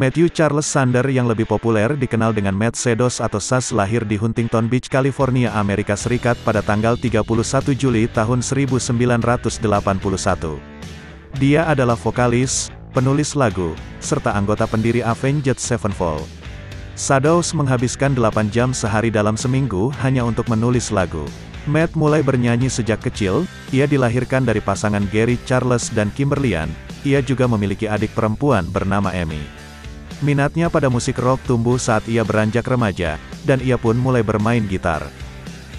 Matthew Charles Sander yang lebih populer dikenal dengan Matt Sedos atau Saz lahir di Huntington Beach, California, Amerika Serikat pada tanggal 31 Juli tahun 1981. Dia adalah vokalis, penulis lagu, serta anggota pendiri Avenged Sevenfold. Sedos menghabiskan 8 jam sehari dalam seminggu hanya untuk menulis lagu. Matt mulai bernyanyi sejak kecil, ia dilahirkan dari pasangan Gary Charles dan Kimberly Ann. Ia juga memiliki adik perempuan bernama Amy. Minatnya pada musik rock tumbuh saat ia beranjak remaja, dan ia pun mulai bermain gitar.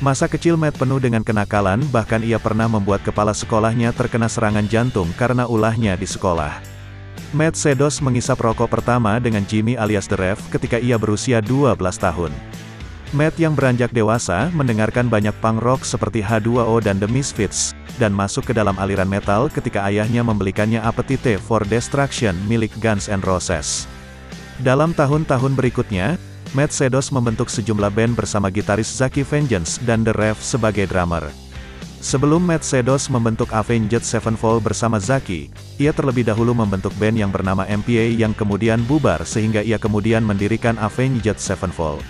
Masa kecil Matt penuh dengan kenakalan, bahkan ia pernah membuat kepala sekolahnya terkena serangan jantung karena ulahnya di sekolah. Matt Sedos mengisap rokok pertama dengan Jimmy alias The Rev ketika ia berusia 12 tahun. Matt yang beranjak dewasa mendengarkan banyak punk rock seperti H2O dan The Misfits, dan masuk ke dalam aliran metal ketika ayahnya membelikannya Appetite for Destruction milik Guns N' Roses. Dalam tahun-tahun berikutnya, Matt Sedos membentuk sejumlah band bersama gitaris Zaki Vengeance dan The Rev sebagai drummer. Sebelum Matt Sedos membentuk Avenged Sevenfold bersama Zaki, ia terlebih dahulu membentuk band yang bernama MPA yang kemudian bubar sehingga ia kemudian mendirikan Avenged Sevenfold.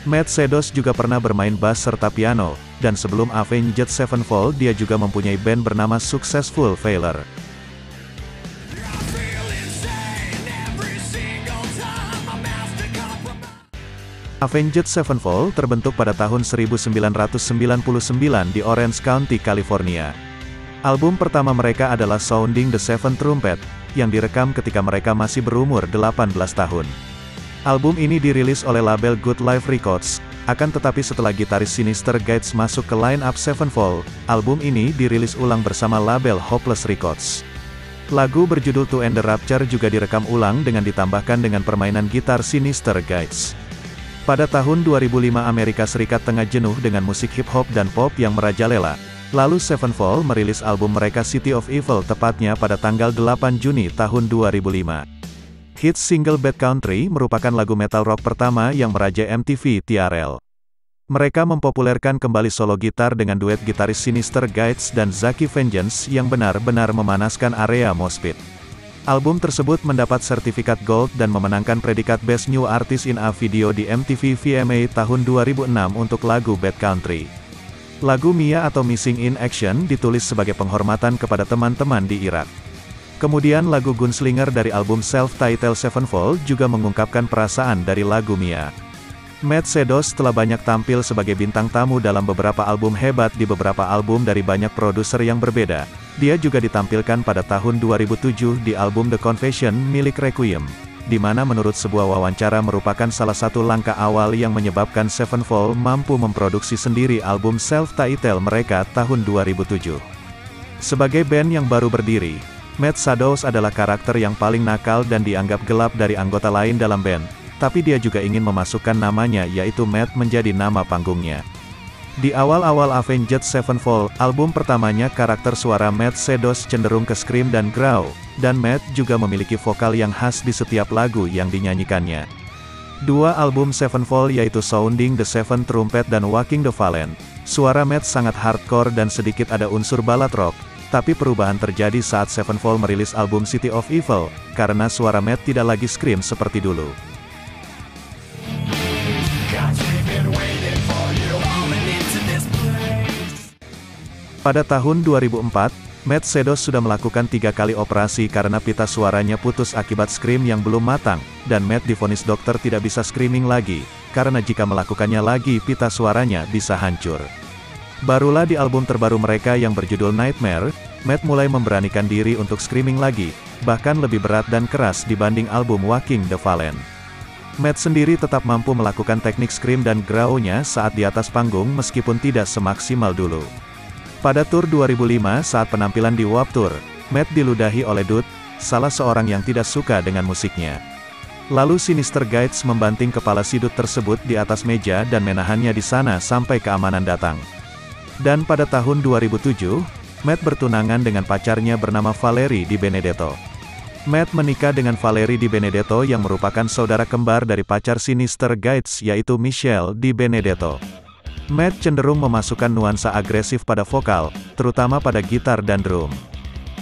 Matt Sedos juga pernah bermain bass serta piano, dan sebelum Avenged Sevenfold dia juga mempunyai band bernama Successful Failure. Avenged Sevenfold terbentuk pada tahun 1999 di Orange County, California. Album pertama mereka adalah Sounding the Seventh Trumpet, yang direkam ketika mereka masih berumur 18 tahun. Album ini dirilis oleh label Good Life Records, akan tetapi setelah gitaris Sinister Gates masuk ke line-up Sevenfold, album ini dirilis ulang bersama label Hopeless Records. Lagu berjudul To End the Rapture juga direkam ulang dengan ditambahkan dengan permainan gitar Sinister Gates. Pada tahun 2005 Amerika Serikat tengah jenuh dengan musik hip-hop dan pop yang merajalela. Lalu Sevenfold merilis album mereka City of Evil tepatnya pada tanggal 8 Juni tahun 2005. Hits single Bad Country merupakan lagu metal rock pertama yang merajai MTV TRL. Mereka mempopulerkan kembali solo gitar dengan duet gitaris Sinister Gates dan Zaki Vengeance yang benar-benar memanaskan area mosh pit. Album tersebut mendapat sertifikat Gold dan memenangkan predikat Best New Artist in a Video di MTV VMA tahun 2006 untuk lagu Bad Country. Lagu Mia atau Missing in Action ditulis sebagai penghormatan kepada teman-teman di Irak. Kemudian lagu Gunslinger dari album self-titled Sevenfold juga mengungkapkan perasaan dari lagu Mia. Matt Sedos telah banyak tampil sebagai bintang tamu dalam beberapa album hebat di beberapa album dari banyak produser yang berbeda. Dia juga ditampilkan pada tahun 2007 di album The Confession milik Requiem, di mana menurut sebuah wawancara merupakan salah satu langkah awal yang menyebabkan Sevenfold mampu memproduksi sendiri album self-titled mereka tahun 2007. Sebagai band yang baru berdiri, Matt Sedos adalah karakter yang paling nakal dan dianggap gelap dari anggota lain dalam band, tapi dia juga ingin memasukkan namanya yaitu Matt menjadi nama panggungnya. Di awal-awal Avenged Sevenfold, album pertamanya karakter suara Matt Sedos cenderung ke scream dan growl, dan Matt juga memiliki vokal yang khas di setiap lagu yang dinyanyikannya. Dua album Sevenfold yaitu Sounding the Seventh Trumpet dan Walking the Fallen, suara Matt sangat hardcore dan sedikit ada unsur ballad rock, tapi perubahan terjadi saat Sevenfold merilis album City of Evil, karena suara Matt tidak lagi scream seperti dulu. Pada tahun 2004, Matt Sedos sudah melakukan 3 kali operasi karena pita suaranya putus akibat scream yang belum matang, dan Matt divonis dokter tidak bisa screaming lagi, karena jika melakukannya lagi pita suaranya bisa hancur. Barulah di album terbaru mereka yang berjudul Nightmare, Matt mulai memberanikan diri untuk screaming lagi, bahkan lebih berat dan keras dibanding album Walking the Fallen. Matt sendiri tetap mampu melakukan teknik scream dan growl-nya saat di atas panggung meskipun tidak semaksimal dulu. Pada tur 2005 saat penampilan di Warped Tour, Matt diludahi oleh Dude, salah seorang yang tidak suka dengan musiknya. Lalu Sinister Gates membanting kepala si Dude tersebut di atas meja dan menahannya di sana sampai keamanan datang. Dan pada tahun 2007, Matt bertunangan dengan pacarnya bernama Valerie Di Benedetto. Matt menikah dengan Valerie Di Benedetto yang merupakan saudara kembar dari pacar Sinister Gates yaitu Michelle Di Benedetto. Matt cenderung memasukkan nuansa agresif pada vokal, terutama pada gitar dan drum.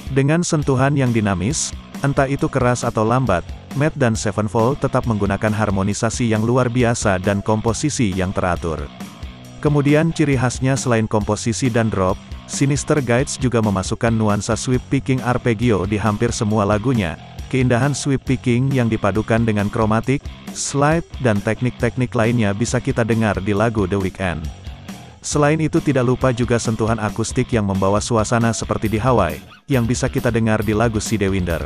Dengan sentuhan yang dinamis, entah itu keras atau lambat, Matt dan Sevenfold tetap menggunakan harmonisasi yang luar biasa dan komposisi yang teratur. Kemudian ciri khasnya selain komposisi dan drop, Sinister Guides juga memasukkan nuansa sweep picking arpeggio di hampir semua lagunya. Keindahan sweep picking yang dipadukan dengan kromatik, slide, dan teknik-teknik lainnya bisa kita dengar di lagu The Weeknd. Selain itu tidak lupa juga sentuhan akustik yang membawa suasana seperti di Hawaii, yang bisa kita dengar di lagu Sidewinder.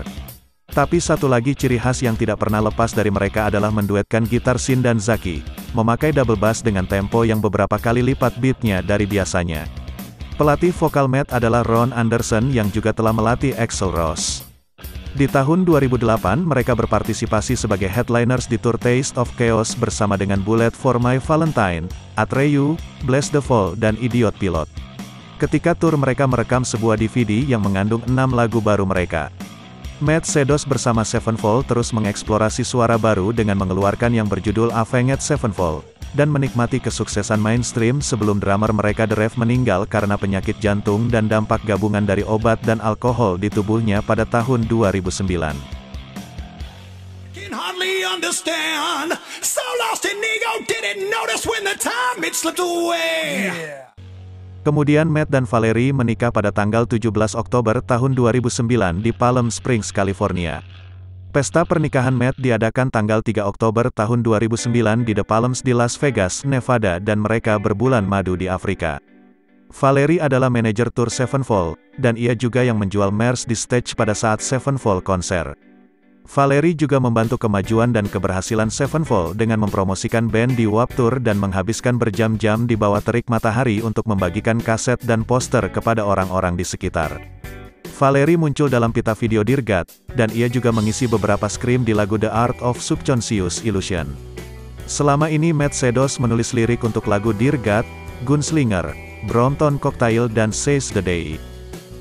Tapi satu lagi ciri khas yang tidak pernah lepas dari mereka adalah menduetkan gitar Sin dan Zaki, memakai double bass dengan tempo yang beberapa kali lipat beatnya dari biasanya. Pelatih vokal Matt adalah Ron Anderson yang juga telah melatih Axl Rose. Di tahun 2008 mereka berpartisipasi sebagai headliners di tour Taste of Chaos bersama dengan Bullet for My Valentine, Atreyu, Bless the Fall, dan Idiot Pilot. Ketika tur mereka merekam sebuah DVD yang mengandung 6 lagu baru mereka. Matt Sedos bersama Sevenfold terus mengeksplorasi suara baru dengan mengeluarkan yang berjudul Avenged Sevenfold, dan menikmati kesuksesan mainstream sebelum drummer mereka The Rev meninggal karena penyakit jantung dan dampak gabungan dari obat dan alkohol di tubuhnya pada tahun 2009. Kemudian Matt dan Valerie menikah pada tanggal 17 Oktober tahun 2009 di Palm Springs, California. Pesta pernikahan Matt diadakan tanggal 3 Oktober tahun 2009 di The Palms di Las Vegas, Nevada, dan mereka berbulan madu di Afrika. Valerie adalah manajer tur Sevenfold, dan ia juga yang menjual merch di stage pada saat Sevenfold konser. Valerie juga membantu kemajuan dan keberhasilan Sevenfold dengan mempromosikan band di Warped Tour dan menghabiskan berjam-jam di bawah terik matahari untuk membagikan kaset dan poster kepada orang-orang di sekitar. Valerie muncul dalam pita video Dear God, dan ia juga mengisi beberapa scream di lagu The Art of Subconscious Illusion. Selama ini Matt Sedos menulis lirik untuk lagu Dear God, Gunslinger, Brompton Cocktail dan Seize the Day.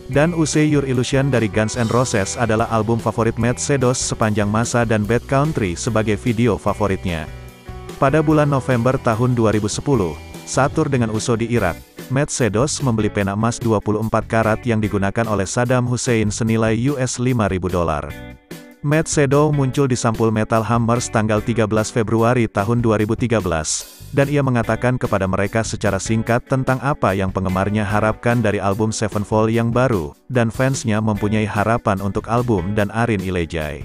Dan Use Your Illusion dari Guns N' Roses adalah album favorit Matt Sedos sepanjang masa dan Bad Country sebagai video favoritnya. Pada bulan November tahun 2010, saat tur dengan USO di Irak, Matt Sedos membeli pena emas 24 karat yang digunakan oleh Saddam Hussein senilai $5.000. Matt Sedos muncul di Sampul Metal Hammers tanggal 13 Februari tahun 2013, dan ia mengatakan kepada mereka secara singkat tentang apa yang penggemarnya harapkan dari album Sevenfold yang baru, dan fansnya mempunyai harapan untuk album dan Arin Ilejai.